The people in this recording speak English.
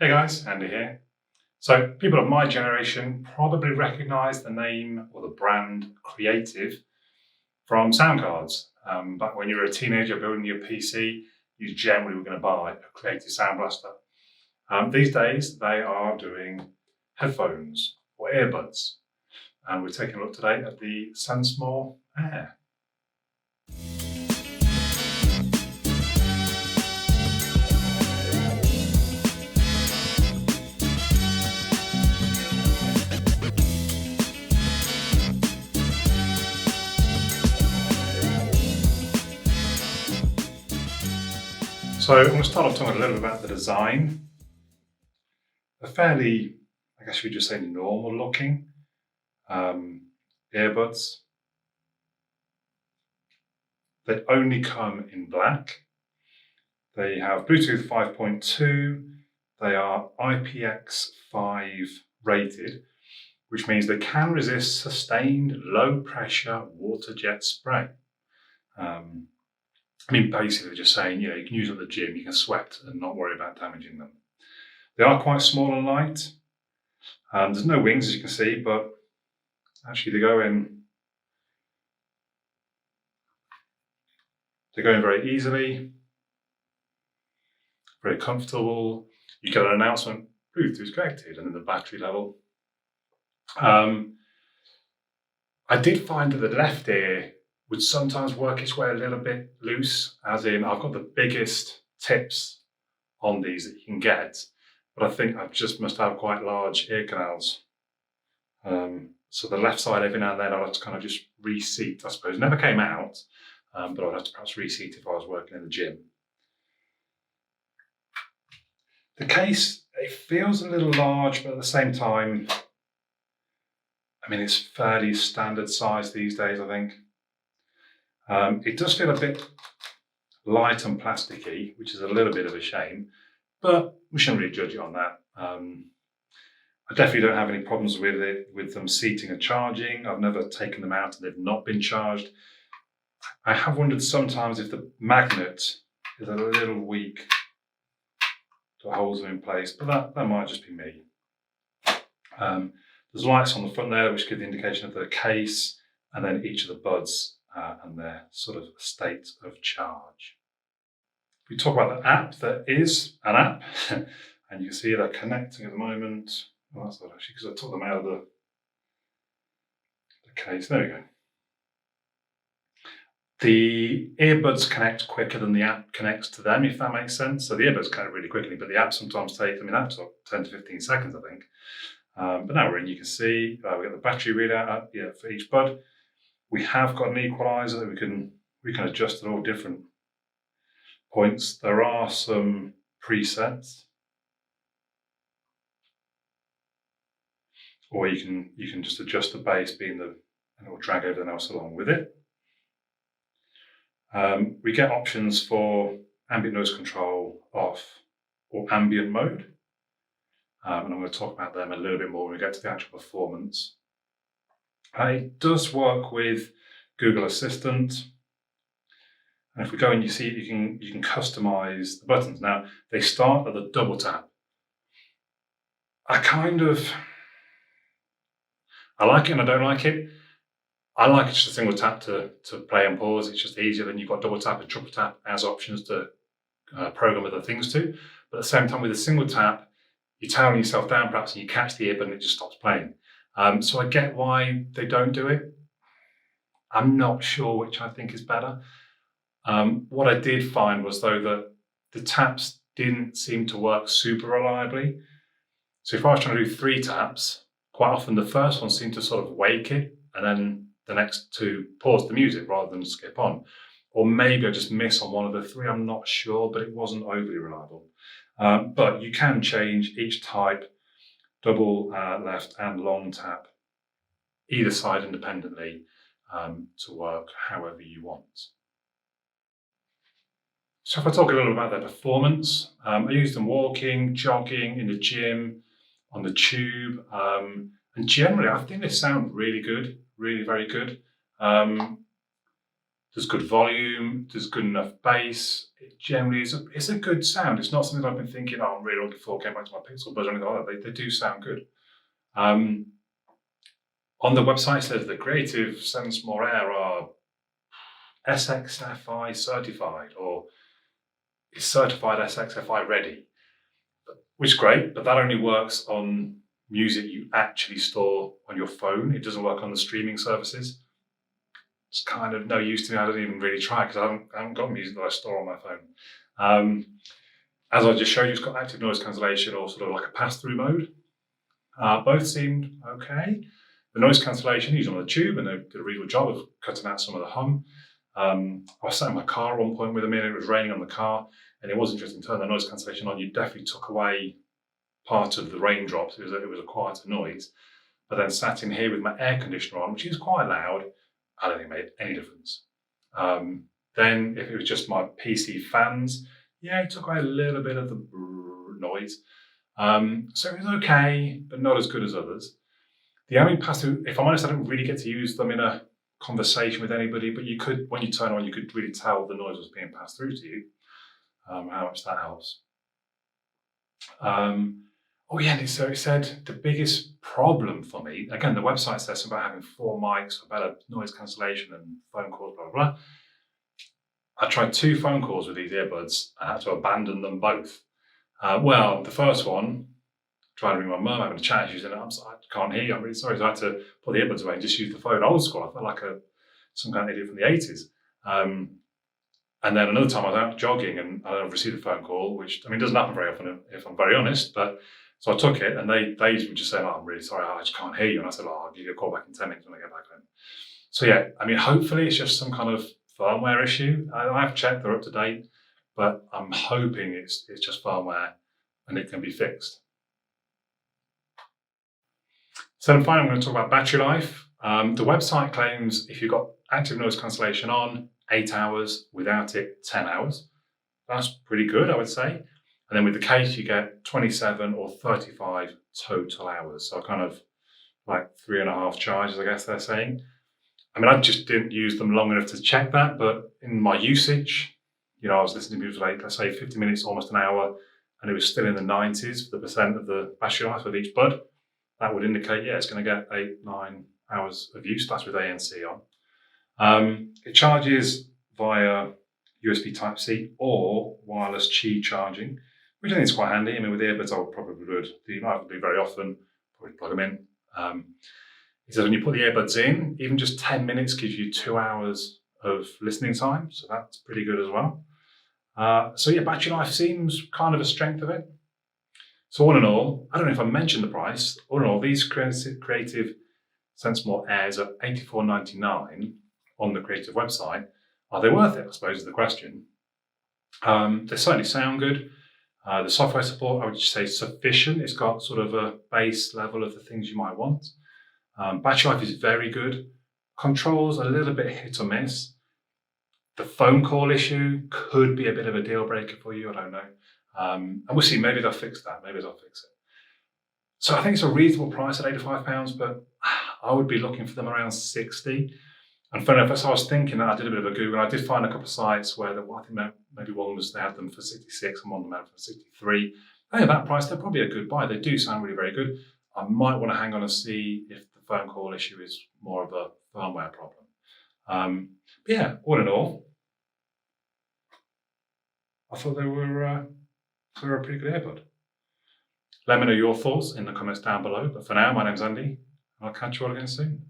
Hey guys, Andy here. So people of my generation probably recognise the name or the brand Creative from sound cards. But when you were a teenager building your PC, you generally were going to buy a Creative Sound Blaster. These days they are doing headphones or earbuds. And we're taking a look today at the Sensemore Air. So I'm going to start off talking a little bit about the design. They're fairly, I guess we just say normal looking earbuds. They only come in black. They have Bluetooth 5.2. They are IPX5 rated, which means they can resist sustained low pressure water jet spray. Basically just saying, you can use them at the gym, you can sweat and not worry about damaging them. They are quite small and light. There's no wings, as you can see, but actually they go in very easily, very comfortable. You get an announcement, Bluetooth connected, and then the battery level. I did find that the left ear would sometimes work its way a little bit loose, as in I've got the biggest tips on these that you can get, but I think I just must have quite large ear canals. So the left side, every now and then, I'll have to kind of just reseat, I suppose. Never came out, but I'd have to perhaps reseat if I was working in the gym. The case, it feels a little large, but at the same time, it's fairly standard size these days, I think. It does feel a bit light and plasticky, which is a little bit of a shame, but we shouldn't really judge it on that. I definitely don't have any problems with them seating and charging. I've never taken them out and they've not been charged. I have wondered sometimes if the magnet is a little weak to hold them in place, but that might just be me. There's lights on the front there, which give the indication of the case, and then each of the buds and their sort of state of charge. If we talk about the app, there is an app, and you can see they're connecting at the moment. Well, that's not actually, because I took them out of the case. There we go. The earbuds connect quicker than the app connects to them, if that makes sense. So the earbuds connect really quickly, but the app sometimes takes, that took 10 to 15 seconds, I think. But now we're in, you can see we've got the battery readout up for each bud. We have got an equalizer that we can adjust at all different points. There are some presets, or you can just adjust the bass and it will drag everything else along with it. We get options for ambient noise control off or ambient mode. And I'm going to talk about them a little bit more when we get to the actual performance. It does work with Google Assistant. And if we go and you see, you can customize the buttons. Now, they start at the double tap. I like it and I don't like it. I like it just a single tap to play and pause. It's just easier than you've got double tap and triple tap as options to program other things to. But at the same time, with a single tap, you're towering yourself down perhaps and you catch the earbud and it just stops playing. So I get why they don't do it. I'm not sure which I think is better. What I did find was, though, that the taps didn't seem to work super reliably. So if I was trying to do 3 taps, quite often the first one seemed to sort of wake it and then the next 2 pause the music rather than skip on. Or maybe I just miss on one of the 3, I'm not sure, but it wasn't overly reliable. But you can change each type, double, left and long tap, either side independently to work however you want. So if I talk a little about their performance, I use them walking, jogging, in the gym, on the tube, and generally I think they sound really good, really very good. There's good volume, there's good enough bass. It generally is it's a good sound. It's not something that I've been thinking, oh, I'm really looking forward to getting back to my Pixel Buds or anything like that. They do sound good. On the website, it says the creative Sensemore Air are SXFI certified, or is certified SXFI ready, which is great, but that only works on music you actually store on your phone. It doesn't work on the streaming services. It's kind of no use to me. I don't even really try because I haven't got music that I store on my phone. As I just showed you, it's got active noise cancellation or sort of like a pass-through mode. Both seemed okay. The noise cancellation, used on the tube, and they did a really good job of cutting out some of the hum. I was sat in my car at one point with them in, it was raining on the car, and it was interesting. Turn the noise cancellation on, you definitely took away part of the raindrops. It was a quieter noise. But then sat in here with my air conditioner on, which is quite loud, I don't think it made any difference. Then if it was just my PC fans, yeah, it took away a little bit of the noise. So it was okay, but not as good as others. The only pass-through, if I'm honest, I didn't really get to use them in a conversation with anybody, but you could, when you turn on, you could really tell the noise was being passed through to you, how much that helps. Oh yeah, so it said the biggest problem for me, again, the website says something about having 4 mics for better noise cancellation and phone calls, blah, blah, blah. I tried 2 phone calls with these earbuds. I had to abandon them both. Well, the first one, trying to ring my mum, having a chat, she was in it, I can't hear you, I'm really sorry. So I had to put the earbuds away and just use the phone old school. I felt like some kind of idiot from the 80s. And then another time I was out jogging and I received a phone call, which, I mean, doesn't happen very often if I'm very honest, but so I took it and they were just saying, oh, I'm really sorry, I just can't hear you. And I said, oh, I'll give you a call back in 10 minutes when I get back home. So yeah, I mean, hopefully it's just some kind of firmware issue. I have checked, they're up to date, but I'm hoping it's just firmware and it can be fixed. So then finally, I'm going to talk about battery life. The website claims if you've got active noise cancellation on, 8 hours, without it, 10 hours. That's pretty good, I would say. And then with the case, you get 27 or 35 total hours. So kind of like 3.5 charges, I guess they're saying. I mean, I just didn't use them long enough to check that, but in my usage, I was listening to music like, let's say 50 minutes, almost an hour, and it was still in the 90s for the percent of the battery life of each bud. That would indicate, yeah, it's going to get 8-9 hours of use. That's with ANC on. It charges via USB Type-C or wireless Qi charging, which I think is quite handy. I mean, with earbuds, I probably would do. I don't do very often, probably plug them in. It says when you put the earbuds in, even just 10 minutes gives you 2 hours of listening time. So that's pretty good as well. So yeah, battery life seems kind of a strength of it. So all in all, I don't know if I mentioned the price. All in all, these creative Sensemore Airs are $84.99 on the creative website. Are they worth it, I suppose, is the question. They certainly sound good. The software support, I would say, sufficient. It's got sort of a base level of the things you might want. Battery life is very good. Controls a little bit hit or miss. The phone call issue could be a bit of a deal breaker for you, I don't know. And we'll see, maybe they'll fix that, maybe they'll fix it. So I think it's a reasonable price at £85, but I would be looking for them around 60. And funny enough, as I was thinking, I did a bit of a Google, and I did find a couple of sites where I think maybe one was they had them for 66 and one of them had them for 63. I think at that price, they're probably a good buy. They do sound really very good. I might want to hang on and see if the phone call issue is more of a firmware problem. But yeah, all in all, I thought they were a pretty good earbud. Let me know your thoughts in the comments down below. But for now, my name's Andy, and I'll catch you all again soon.